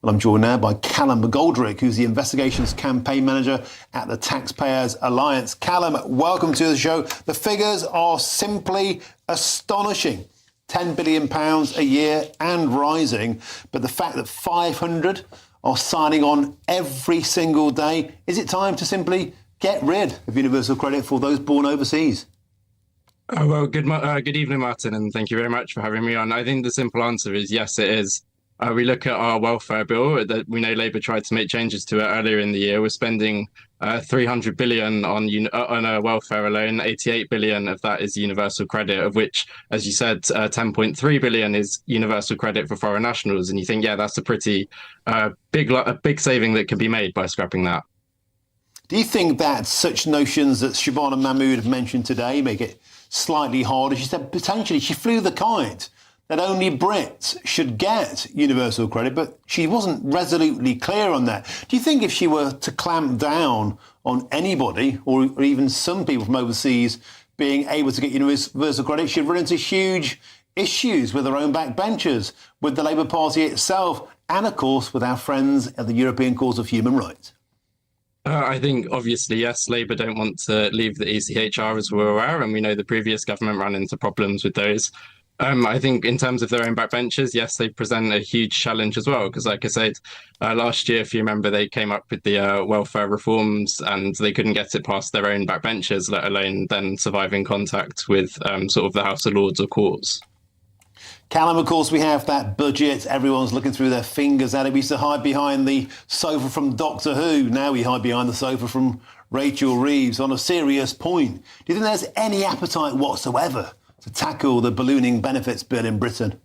Well, I'm joined now by Callum McGoldrick, who's the investigations campaign manager at the TaxPayers Alliance. Callum, welcome to the show. The figures are simply astonishing. £10 billion a year and rising. But the fact that 500 are signing on every single day, is it time to simply get rid of universal credit for those born overseas? Good evening, Martin, and thank you very much for having me on. I think the simple answer is yes, it is. We look at our welfare bill that we know Labour tried to make changes to it earlier in the year. We're spending 300 billion on welfare alone. 88 billion of that is universal credit, of which, as you said, 10.3 billion is universal credit for foreign nationals. And you think, yeah, that's a pretty big saving that can be made by scrapping that. Do you think that such notions that Shabana Mahmood mentioned today make it slightly harder? She said potentially she flew the kite that only Brits should get universal credit, but she wasn't resolutely clear on that. Do you think if she were to clamp down on anybody, or even some people from overseas being able to get universal credit, she'd run into huge issues with her own backbenchers, with the Labour Party itself, and of course with our friends at the European Court of Human Rights? I think, obviously, yes, Labour don't want to leave the ECHR, as we're aware, and we know the previous government ran into problems with those. I think in terms of their own backbenchers, yes, they present a huge challenge as well, because like I said, last year, if you remember, they came up with the welfare reforms and they couldn't get it past their own backbenchers, let alone then surviving contact with sort of the House of Lords or courts. Callum, of course, we have that budget. Everyone's looking through their fingers at it. We used to hide behind the sofa from Doctor Who. Now we hide behind the sofa from Rachel Reeves. On a serious point, do you think there's any appetite whatsoever to tackle the ballooning benefits bill in Britain?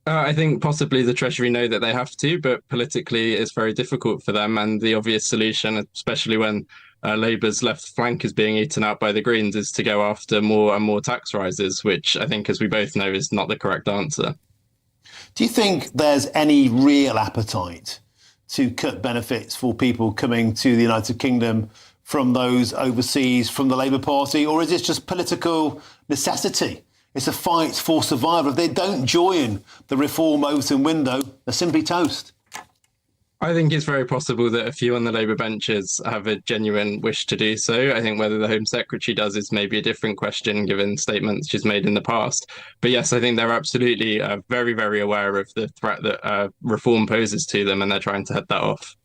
I think possibly the Treasury know that they have to, but politically it's very difficult for them. And the obvious solution, especially when Labour's left flank is being eaten out by the Greens, is to go after more and more tax rises, which I think, as we both know, is not the correct answer. Do you think there's any real appetite to cut benefits for people coming to the United Kingdom from those overseas, from the Labour Party, or is it just political necessity? It's a fight for survival. If they don't join the reform Overton window, they're simply toast. I think it's very possible that a few on the Labour benches have a genuine wish to do so. I think whether the Home Secretary does is maybe a different question, given statements she's made in the past. But yes, I think they're absolutely very, very aware of the threat that reform poses to them, and they're trying to head that off.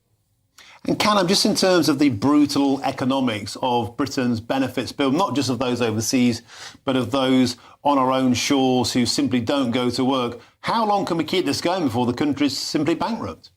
And Callum, just in terms of the brutal economics of Britain's benefits bill, not just of those overseas, but of those on our own shores who simply don't go to work, how long can we keep this going before the country's simply bankrupt?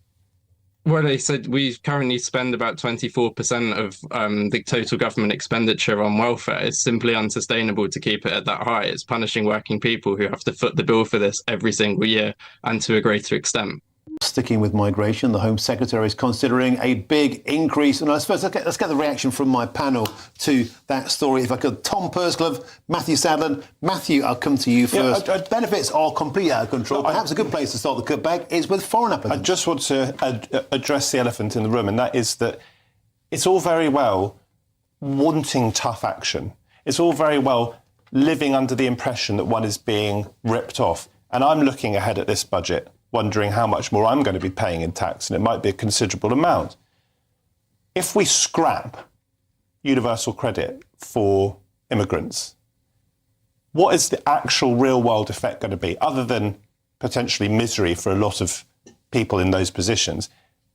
Well, they said we currently spend about 24% of the total government expenditure on welfare. It's simply unsustainable to keep it at that high. It's punishing working people who have to foot the bill for this every single year, and to a greater extent. Sticking with migration, the Home Secretary is considering a big increase. And I suppose let's get the reaction from my panel to that story. If I could, Tom Pursglove, Matthew Sadler. Matthew, I'll come to you first. Benefits are completely out of control. Perhaps a good place to start the cutback is with foreign applicants. I just want to address the elephant in the room, and that is that it's all very well wanting tough action. It's all very well living under the impression that one is being ripped off. And I'm looking ahead at this budget, wondering how much more I'm going to be paying in tax, and it might be a considerable amount. If we scrap universal credit for immigrants, what is the actual real-world effect going to be, other than potentially misery for a lot of people in those positions?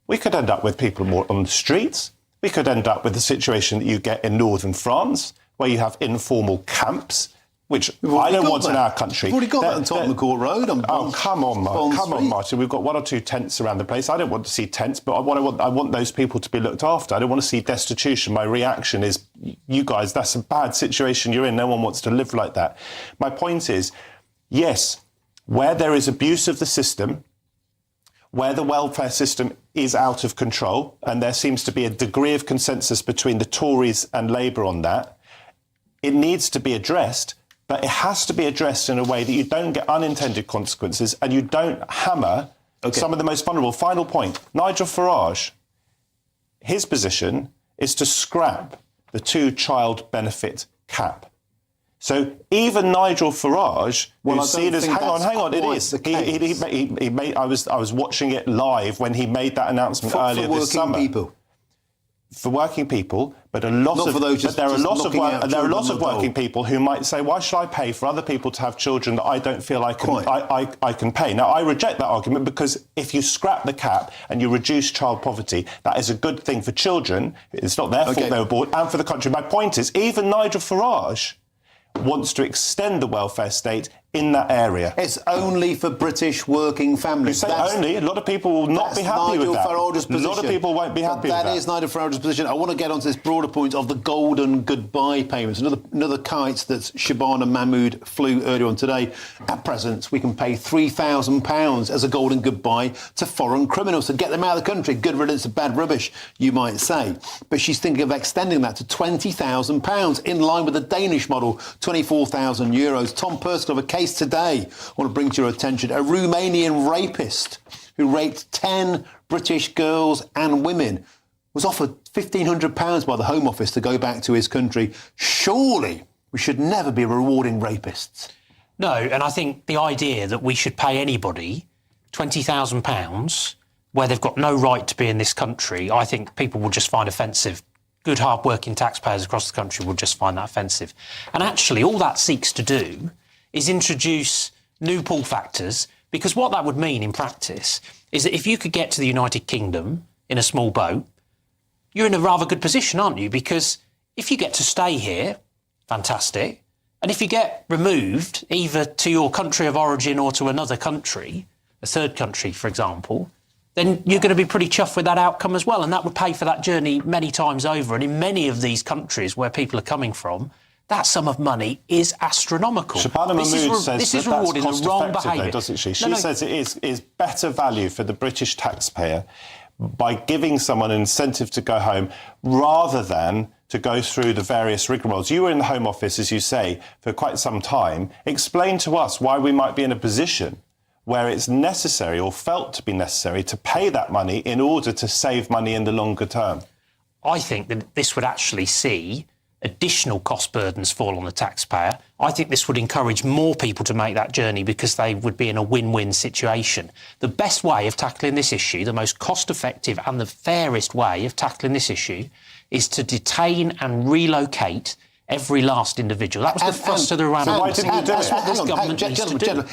We could end up with people more on the streets. We could end up with the situation that you get in northern France, where you have informal camps, which I don't want in our country. We've already got that on Tottenham Court Road. Oh, come on, Martin. Come on, Martin. We've got one or two tents around the place. I don't want to see tents, but I want those people to be looked after. I don't want to see destitution. My reaction is, you guys, that's a bad situation you're in. No one wants to live like that. My point is, yes, where there is abuse of the system, where the welfare system is out of control, and there seems to be a degree of consensus between the Tories and Labour on that, it needs to be addressed. But it has to be addressed in a way that you don't get unintended consequences and you don't hammer some of the most vulnerable. Final point, Nigel Farage, his position is to scrap the two-child benefit cap. So even Nigel Farage, Well, who's I don't seen as think hang on, it quite is. the case. He made. I was watching it live when he made that announcement earlier for this summer. people. For working people, but there are lots of working people who might say, why should I pay for other people to have children that I don't feel I can pay? Now, I reject that argument, because if you scrap the cap and you reduce child poverty, that is a good thing for children. It's not their fault they were born, and for the country. My point is, even Nigel Farage wants to extend the welfare state in that area. It's only for British working families. You say only. A lot of people will not be happy with that. A lot of people won't be happy with that. That is Nigel Farage's position. I want to get onto this broader point of the golden goodbye payments. Another kite that Shabana Mahmood flew earlier on today. At present, we can pay £3,000 as a golden goodbye to foreign criminals to get them out of the country. Good riddance of bad rubbish, you might say. But she's thinking of extending that to £20,000 in line with the Danish model, €24,000. Tom Percival of a case today, I want to bring to your attention a Romanian rapist who raped 10 British girls and women was offered £1,500 by the Home Office to go back to his country. Surely we should never be rewarding rapists. No, and I think the idea that we should pay anybody £20,000 where they've got no right to be in this country, I think people will just find offensive. Good, hard-working taxpayers across the country will just find that offensive. And actually, all that seeks to do is introduce new pull factors, because what that would mean in practice is that if you could get to the United Kingdom in a small boat, you're in a rather good position, aren't you? Because if you get to stay here, fantastic. And if you get removed either to your country of origin or to another country, a third country, for example, then you're going to be pretty chuffed with that outcome as well. And that would pay for that journey many times over. And in many of these countries where people are coming from, that sum of money is astronomical. Shabana Mahmood says this is that's rewarding the wrong behaviour, doesn't she? She says it is better value for the British taxpayer by giving someone an incentive to go home rather than to go through the various rigmaroles. You were in the Home Office, as you say, for quite some time. Explain to us why we might be in a position where it's necessary or felt to be necessary to pay that money in order to save money in the longer term. I think that this would actually see additional cost burdens fall on the taxpayer. I think this would encourage more people to make that journey because they would be in a win-win situation. The best way of tackling this issue, the most cost-effective and the fairest way of tackling this issue is to detain and relocate every last individual. That was the thrust of the Iran policy. That's what this government needs to do.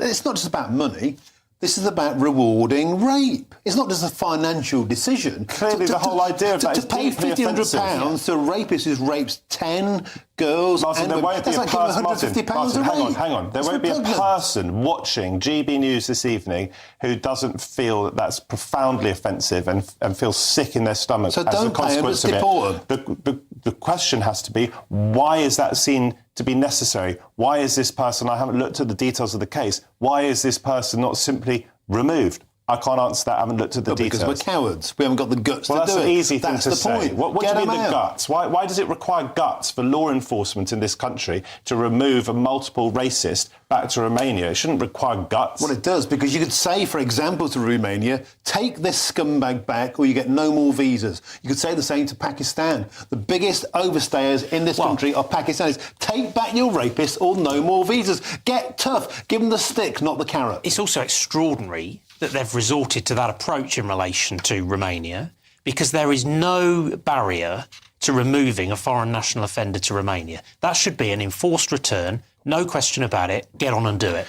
It's not just about money. This is about rewarding rape. It's not just a financial decision. Clearly, the whole idea of that is pay £1,500 to a rapist who rapes 10 girls. Martin, there won't be a person. Martin, hang on. There won't be a person watching GB News this evening who doesn't feel that that's profoundly offensive and feels sick in their stomach as a consequence of it. The question has to be, why is that seen to be necessary? Why is this person, I haven't looked at the details of the case, why is this person not simply removed? I can't answer that. I haven't looked at the details. Because we're cowards. We haven't got the guts to do it. Well, that's an easy thing to say. Point. What do you mean the guts? Why does it require guts for law enforcement in this country to remove a multiple racist back to Romania? It shouldn't require guts. Well, it does, because you could say, for example, to Romania, take this scumbag back or you get no more visas. You could say the same to Pakistan. The biggest overstayers in this country are Pakistanis. Take back your rapists or no more visas. Get tough. Give them the stick, not the carrot. It's also extraordinary that they've resorted to that approach in relation to Romania, because there is no barrier to removing a foreign national offender to Romania. That should be an enforced return, no question about it. Get on and do it.